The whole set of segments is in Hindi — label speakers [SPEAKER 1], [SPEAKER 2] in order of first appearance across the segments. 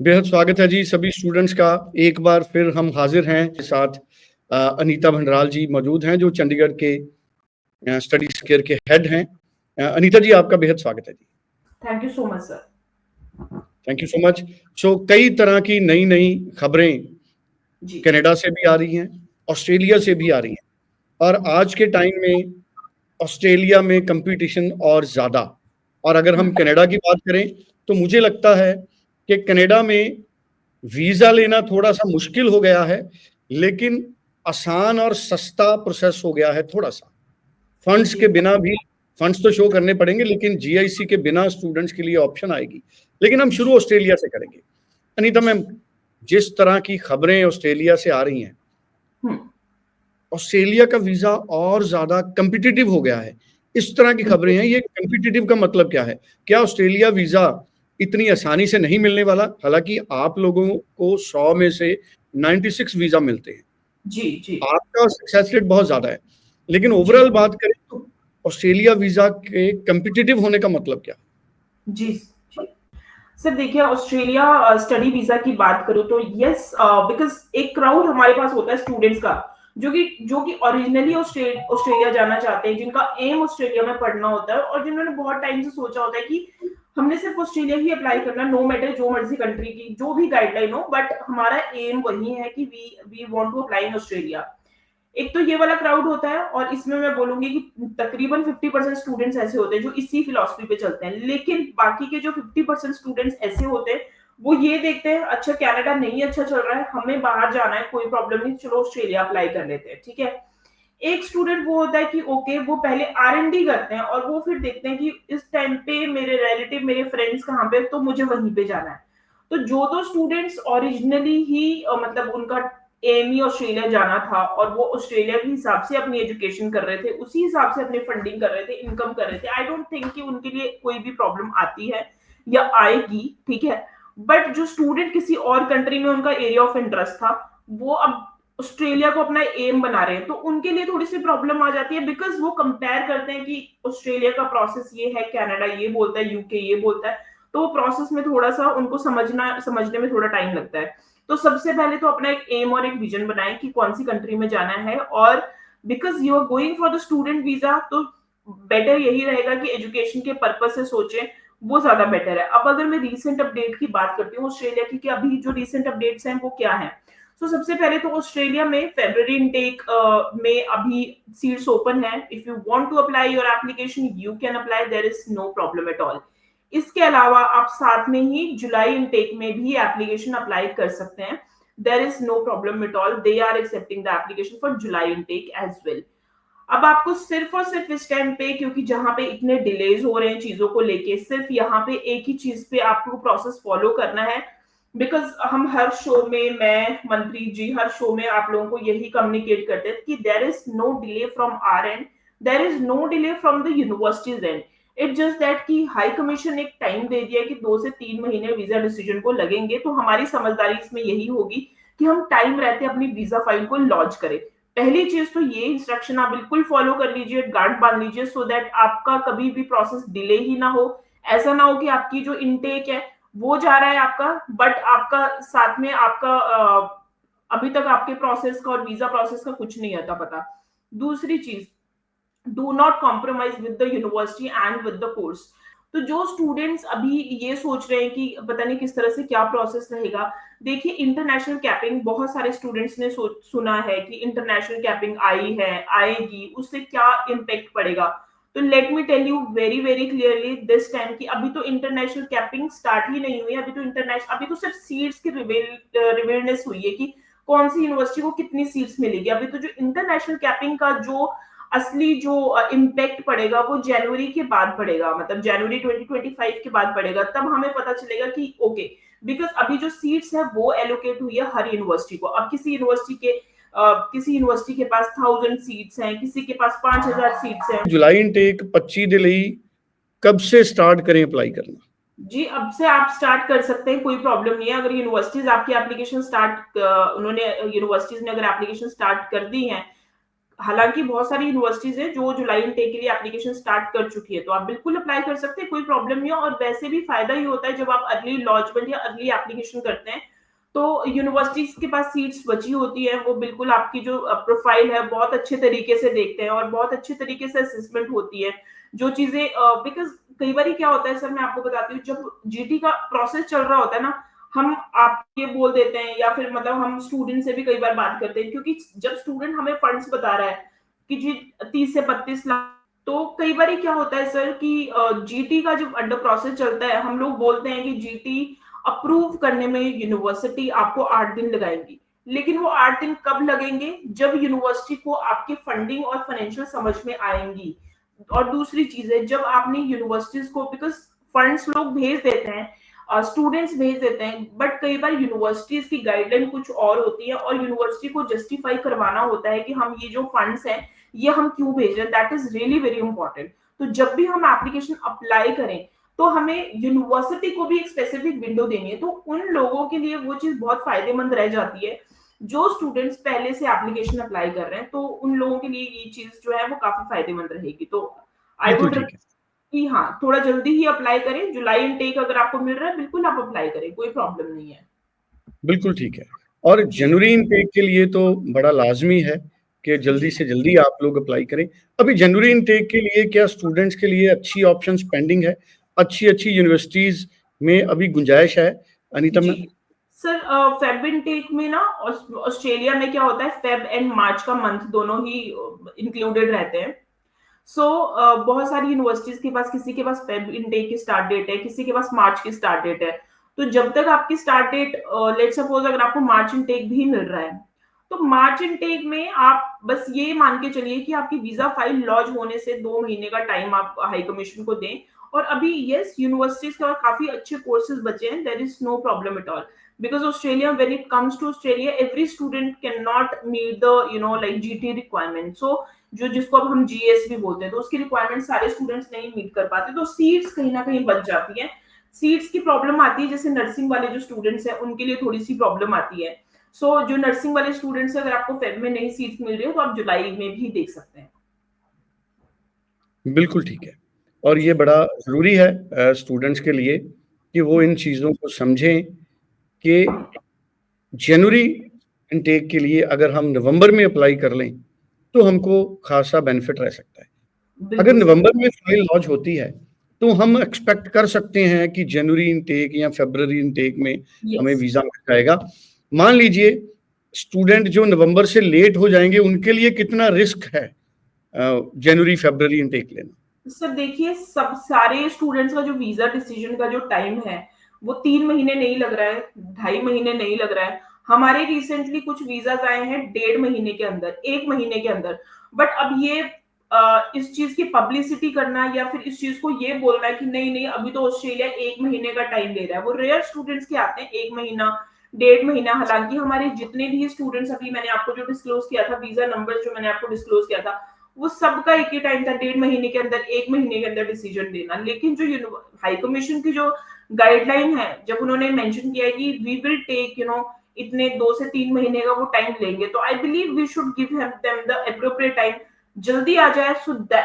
[SPEAKER 1] बेहद स्वागत है जी सभी स्टूडेंट्स का। एक बार फिर हम हाजिर हैं के साथ। अनीता भंडराल जी मौजूद हैं जो चंडीगढ़ के स्टडी केयर के हेड हैं। अनीता जी, आपका बेहद स्वागत है जी।
[SPEAKER 2] Thank you so much sir.
[SPEAKER 1] Thank you so much. So कई तरह की नई नई खबरें
[SPEAKER 2] जी
[SPEAKER 1] कनाडा से भी आ रही हैं, ऑस्ट्रेलिया से भी आ रही हैं, और आज के टाइम में ऑस्ट्रेलिया में कंपटीशन और ज़्यादा। और अगर हम कनाडा की बात करें तो मुझे लगता है कि कनाडा में वीज़ा लेना थोड़ा सा मुश्किल हो गया है, लेकिन आसान और सस्ता प्रोसेस हो गया है थोड़ा सा। फंड्स के बिना भी, फंड्स तो शो करने पड़ेंगे, लेकिन जीआईसी के बिना स्टूडेंट्स के लिए ऑप्शन आएगी। लेकिन हम शुरू ऑस्ट्रेलिया से करेंगे। अनीता मैम, जिस तरह की खबरें ऑस्ट्रेलिया से आ रही हैं, ऑस्ट्रेलिया का वीजा और ज्यादा कम्पिटिटिव हो गया है, इस तरह की खबरें हैं। ये कम्पिटिटिव का मतलब क्या है? क्या ऑस्ट्रेलिया वीजा इतनी आसानी से नहीं मिलने वाला? हालांकि आप लोगों को 100 में से 96 वीजा मिलते हैं,
[SPEAKER 2] जी जी
[SPEAKER 1] आपका सक्सेस रेट बहुत ज्यादा है, लेकिन ओवरऑल बात करें तो ऑस्ट्रेलिया वीजा के कम्पिटिटिव होने का मतलब क्या?
[SPEAKER 2] जी जी सर, देखिए ऑस्ट्रेलिया स्टडी वीजा की बात करूं तो यस, बिकॉज एक क्राउड हमारे पास होता है स्टूडेंट्स का जो कि ओरिजिनली ऑस्ट्रेलिया जाना चाहते हैं, जिनका एम ऑस्ट्रेलिया में पढ़ना होता है और जिन्होंने बहुत टाइम से सोचा होता है कि हमने सिर्फ ऑस्ट्रेलिया ही अप्लाई करना, नो मैटर जो मर्जी कंट्री की जो भी गाइडलाइन हो, बट हमारा एम वही है कि we want to apply in Australia. एक तो ये वाला क्राउड होता है, और इसमें मैं बोलूंगी कि तकरीबन 50% स्टूडेंट्स ऐसे होते हैं जो इसी फिलॉसफी पे चलते हैं। लेकिन बाकी के जो 50% स्टूडेंट्स ऐसे होते हैं, वो ये देखते हैं अच्छा कनाडा नहीं अच्छा चल रहा है, हमें बाहर जाना है, कोई प्रॉब्लम नहीं, चलो ऑस्ट्रेलिया अप्लाई कर लेते हैं, ठीक है। एक स्टूडेंट वो होता है कि ओके, वो पहले R&D करते हैं और वो फिर देखते हैं कि इस टाइम पे मेरे रिलेटिव, मेरे फ्रेंड्स कहाँ पे, तो मुझे वहीं पे जाना है। तो जो तो स्टूडेंट्स ओरिजिनली ही मतलब उनका एम ही ऑस्ट्रेलिया जाना था और वो ऑस्ट्रेलिया के हिसाब से अपनी एजुकेशन कर रहे थे, उसी हिसाब से अपनी फंडिंग कर रहे थे, इनकम कर रहे थे, आई डोंट थिंक कि उनके लिए कोई भी प्रॉब्लम आती है या आएगी, ठीक है। बट जो स्टूडेंट किसी और कंट्री में उनका एरिया ऑफ इंटरेस्ट था, वो अब ऑस्ट्रेलिया को अपना एम बना रहे हैं, तो उनके लिए थोड़ी सी प्रॉब्लम आ जाती है, बिकॉज वो कंपेयर करते हैं कि ऑस्ट्रेलिया का प्रोसेस ये है, कनाडा ये बोलता है, यूके ये बोलता है, तो वो प्रोसेस में थोड़ा सा उनको समझने में थोड़ा टाइम लगता है। तो सबसे पहले तो अपना एक एम और एक विजन बनाएं कि कौन सी कंट्री में जाना है, और because you are going for the student visa, तो बेटर यही रहेगा कि एजुकेशन के पर्पज से सोचें, वो ज्यादा बेटर है। अब अगर मैं रीसेंट अपडेट की बात करती हूँ ऑस्ट्रेलिया की, कि अभी जो रीसेंट अपडेट्स हैं वो क्या है। सबसे पहले तो ऑस्ट्रेलिया में फेब्रुअरी इनटेक में अभी सीट्स ओपन है। If you want to apply your application you can apply, there is no problem at all. इसके अलावा आप साथ में ही जुलाई इनटेक में भी एप्लीकेशन अप्लाई कर सकते हैं, there is no problem at all, they are accepting the application for July intake as well. अब आपको सिर्फ और सिर्फ इस टाइम पे, क्योंकि जहां पे इतने डिलेज हो रहे हैं चीजों को लेके, सिर्फ यहाँ पे एक ही चीज पे आपको प्रोसेस फॉलो करना है। बिकॉज हम हर शो में, मैं मंत्री जी हर शो में आप लोगों को यही कम्युनिकेट करते हैं कि there is no delay from our end, there is no delay from the universities end. It just that कि हाई कमीशन ने एक टाइम दे दिया कि 2 से 3 महीने वीजा डिसीजन को लगेंगे, तो हमारी समझदारी इसमें यही होगी कि हम टाइम रहते अपनी वीजा फाइल को लॉन्च करें। पहली चीज तो ये इंस्ट्रक्शन आप बिल्कुल फॉलो कर लीजिए, गार्ड बांध लीजिए, सो दैट आपका कभी भी प्रोसेस डिले ही ना हो। ऐसा ना हो कि आपकी जो इनटेक है वो जा रहा है आपका, बट आपका साथ में आपका अभी तक आपके प्रोसेस का और वीजा प्रोसेस का कुछ नहीं आता पता। दूसरी चीज, do not compromise with the university and with the course. तो जो स्टूडेंट्स अभी ये सोच रहे हैं कि पता नहीं किस तरह से क्या प्रोसेस रहेगा, देखिए इंटरनेशनल कैपिंग बहुत सारे स्टूडेंट्स ने सुना है कि इंटरनेशनल कैपिंग आई है, आएगी, उससे क्या इम्पेक्ट पड़ेगा। तो let me tell you very very clearly this time कि अभी तो इंटरनेशनल कैपिंग स्टार्ट ही नहीं हुई है। अभी तो सिर्फ सीट्स की रिवीलनेस हुई है कि कौन सी यूनिवर्सिटी को कितनी सीट्स मिलेगी। अभी तो जो इंटरनेशनल कैपिंग का जो असली जो इम्पैक्ट पड़ेगा वो जनवरी के बाद पड़ेगा, मतलब जनवरी 2025 के बाद पड़ेगा, तब हमें पता चलेगा कि ओके, बिकॉज अभी जो सीट्स है वो एलोकेट हुई है हर यूनिवर्सिटी को। अब किसी यूनिवर्सिटी के पास 1000 सीट्स हैं, किसी के पास 5000 सीट्स हैं।
[SPEAKER 1] जुलाई इनटेक 25 दे लई कब से स्टार्ट करें अप्लाई करना?
[SPEAKER 2] जी, अब से आप स्टार्ट कर सकते हैं, कोई प्रॉब्लम नहीं है। अगर यूनिवर्सिटीज आपकी एप्लीकेशन स्टार्ट, उन्होंने यूनिवर्सिटीज ने अगर एप्लीकेशन स्टार्ट कर दी है, हालांकि बहुत सारी यूनिवर्सिटीज हैं जो जुलाई इनटेक के लिए एप्लीकेशन स्टार्ट कर चुकी है, तो आप बिल्कुल अप्लाई कर सकते हैं, कोई प्रॉब्लम नहीं है। और वैसे भी फायदा ये होता है जब आप अर्ली लॉन्चमेंट या अर्ली एप्लीकेशन करते हैं, तो यूनिवर्सिटीज के पास सीट्स बची होती है, वो बिल्कुल आपकी जो प्रोफाइल है बहुत अच्छे तरीके से देखते हैं और बहुत अच्छे तरीके से असेसमेंट होती है जो चीजें, बिकॉज कई बार क्या होता है सर, मैं आपको बताती हूँ, जब जीटी का प्रोसेस चल रहा होता है ना, हम आप ये बोल देते हैं या फिर मतलब हम स्टूडेंट से भी कई बार बात करते हैं, क्योंकि जब स्टूडेंट हमें फंड्स बता रहा है कि जी 30 से 32 लाख, तो कई बार क्या होता है सर कि जीटी का जब अंडर प्रोसेस चलता है, हम लोग बोलते हैं कि जीटी अप्रूव करने में यूनिवर्सिटी आपको 8 दिन लगाएंगी, लेकिन वो 8 दिन कब लगेंगे, जब यूनिवर्सिटी को आपकी फंडिंग और फाइनेंशियल समझ में आएंगी। और दूसरी चीज है, जब आपने यूनिवर्सिटीज को, बिकॉज फंड्स लोग भेज देते हैं, स्टूडेंट्स भेज देते हैं, बट कई बार यूनिवर्सिटीज की गाइडलाइन कुछ और होती है और यूनिवर्सिटी को जस्टिफाई करवाना होता है कि हम ये जो फंड्स हैं ये हम क्यों भेज रहे हैं, that is really very important. तो जब भी हम एप्लीकेशन अप्लाई करें तो हमें यूनिवर्सिटी को भी एक स्पेसिफिक विंडो देनी है, तो उन लोगों के लिए वो चीज बहुत फायदेमंद रह जाती है जो स्टूडेंट्स पहले से एप्लीकेशन अप्लाई कर रहे हैं, तो उन लोगों के लिए ये चीज जो है वो काफी फायदेमंद रहेगी। तो आई
[SPEAKER 1] बिल्कुल
[SPEAKER 2] वुड
[SPEAKER 1] ठीक है,
[SPEAKER 2] कि हाँ, थोड़ा जल्दी ही अप्लाई करें, जुलाई इनटेक अगर आपको मिल रहा है बिल्कुल आप अप्लाई करें, कोई प्रॉब्लम नहीं है।
[SPEAKER 1] बिल्कुल ठीक है। और
[SPEAKER 2] जी
[SPEAKER 1] जनवरी इनटेक के लिए तो बड़ा लाज़मी है कि जल्दी
[SPEAKER 2] जी
[SPEAKER 1] से जल्दी आप लोग अप्लाई करें। अभी जनवरी इनटेक के लिए क्या स्टूडेंट्स के लिए अच्छी ऑप्शंस पेंडिंग है? अच्छी-अच्छी यूनिवर्सिटीज़ में अभी गुंजाइश है, अनीता
[SPEAKER 2] जी
[SPEAKER 1] मैम?
[SPEAKER 2] सर, फेब इनटेक में ना ऑस्ट्रेलिया में क्या होता है, फेब एंड मार्च का मंथ दोनों ही इंक्लूडेड रहते हैं। सो बहुत सारी यूनिवर्सिटीज के पास, किसी के पास फेब इनटेक की स्टार्ट डेट है, किसी के पास मार्च की स्टार्ट डेट है। तो जब तक आपकी स्टार्ट डेट, लेट सपोज अगर आपको मार्च इनटेक भी मिल रहा है, तो मार्च इनटेक में आप बस ये मान के चलिए कि आपकी वीजा फाइल लॉन्च होने से 2 महीने का टाइम आप हाई कमीशन को दें। और अभी यस, यूनिवर्सिटीज का काफी अच्छे कोर्सेज बचे हैं, there is no problem at all, because Australia, when it comes to Australia, every student cannot meet the like GT requirement, so जो जिसको अब हम जीएस भी बोलते हैं, तो उसकी रिक्वायरमेंट सारे स्टूडेंट्स नहीं मीट कर पाते, तो सीट्स कहीं ना कहीं बच जाती हैं। सीट्स की प्रॉब्लम आती है, जैसे नर्सिंग वाले जो स्टूडेंट्स हैं उनके लिए थोड़ी सी प्रॉब्लम आती है। सो जो नर्सिंग वाले स्टूडेंट्स हैं, अगर आपको फेब में नहीं सीट्स मिल रही हो तो आप जुलाई में भी देख सकते हैं।
[SPEAKER 1] बिल्कुल ठीक है। और ये
[SPEAKER 2] जी
[SPEAKER 1] बड़ा ज़रूरी है स्टूडेंट्स के लिए कि वो इन चीज़ों को समझें कि जनवरी इनटेक के लिए अगर हम नवंबर में अप्लाई कर लें, तो हमको खासा बेनिफिट रह सकता है। अगर
[SPEAKER 2] बिल्कुल सर।
[SPEAKER 1] नवंबर में फाइल लॉन्च होती है, तो हम एक्सपेक्ट कर सकते हैं कि जनवरी इनटेक या फरवरी इनटेक में हमें
[SPEAKER 2] यस
[SPEAKER 1] वीज़ा मिल जाएगा। मान लीजिए स्टूडेंट जो नवंबर से लेट हो जाएँगे, उनके लिए कितना रिस्क है जनवरी फरवरी इनटेक लेना?
[SPEAKER 2] सर देखिए, सब सारे स्टूडेंट्स का जो वीजा डिसीजन का जो टाइम है वो 3 महीने नहीं लग रहा है, 2.5 महीने नहीं लग रहा है। हमारे रिसेंटली कुछ वीजाज आए हैं 1.5 महीने के अंदर, 1 महीने के अंदर। बट अब ये इस चीज की पब्लिसिटी करना या फिर इस चीज को ये बोलना है कि नहीं नहीं अभी तो ऑस्ट्रेलिया 1 महीने का टाइम ले रहा है, वो रेयर स्टूडेंट्स के आते हैं 1 महीना, 1.5 महीना। हालांकि हमारे जितने भी स्टूडेंट्स, अभी मैंने आपको जो डिस्क्लोज किया था, वीजा नंबर जो मैंने आपको डिस्क्लोज किया था, वो सबका एक ही टाइम था, 1.5 महीने के अंदर, 1 महीने के अंदर डिसीजन देना। लेकिन जो हाई कमीशन की जो गाइडलाइन है, जब उन्होंने मेंशन किया है कि वी विल टेक इतने 2 से 3 महीने का वो टाइम लेंगे, तो I believe we should give them the appropriate time. जल्दी आ जाए सो दैट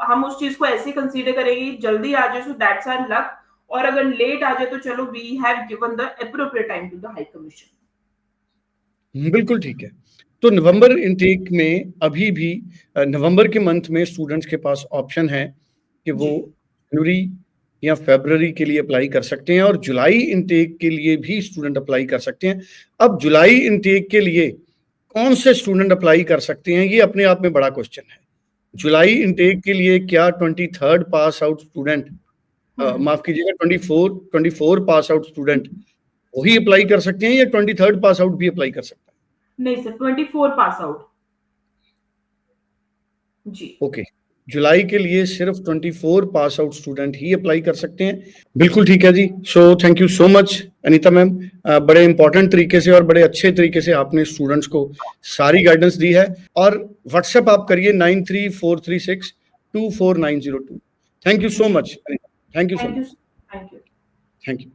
[SPEAKER 2] हम उस चीज को ऐसे कंसीडर करेंगे, जल्दी आ जाए सो दैट्स आवर लक, और अगर लेट आ जाए तो चलो we have given the appropriate time to the high commission.
[SPEAKER 1] बिल्कुल ठीक है। तो नवंबर इनटेक में अभी भी नवंबर के मंथ में स्टूडेंट्स के पास ऑप्शन है कि वो
[SPEAKER 2] जी
[SPEAKER 1] जनवरी या फरवरी के लिए अप्लाई कर सकते हैं और जुलाई इनटेक के लिए भी स्टूडेंट अप्लाई कर सकते हैं। अब जुलाई इनटेक के लिए कौन से स्टूडेंट अप्लाई कर सकते हैं, ये अपने आप में बड़ा क्वेश्चन है। जुलाई इनटेक के लिए क्या 23rd पास आउट स्टूडेंट, माफ कीजिएगा 24 पास आउट स्टूडेंट वही अप्लाई कर सकते हैं या 23rd पास आउट भी अप्लाई कर सकता
[SPEAKER 2] नहीं सर, 24 पास आउट। जी
[SPEAKER 1] है? ओके, जुलाई के लिए सिर्फ 24 पास आउट स्टूडेंट ही अप्लाई कर सकते हैं। बिल्कुल ठीक है जी। So thank you so much Anita ma'am, बड़े इंपॉर्टेंट तरीके से और बड़े अच्छे तरीके से आपने स्टूडेंट्स को सारी गाइडेंस दी है। और व्हाट्सएप आप करिए 9343624902। थैंक यू सो
[SPEAKER 2] जी
[SPEAKER 1] much, thank you so
[SPEAKER 2] thank you
[SPEAKER 1] much,
[SPEAKER 2] thank you.
[SPEAKER 1] Thank you.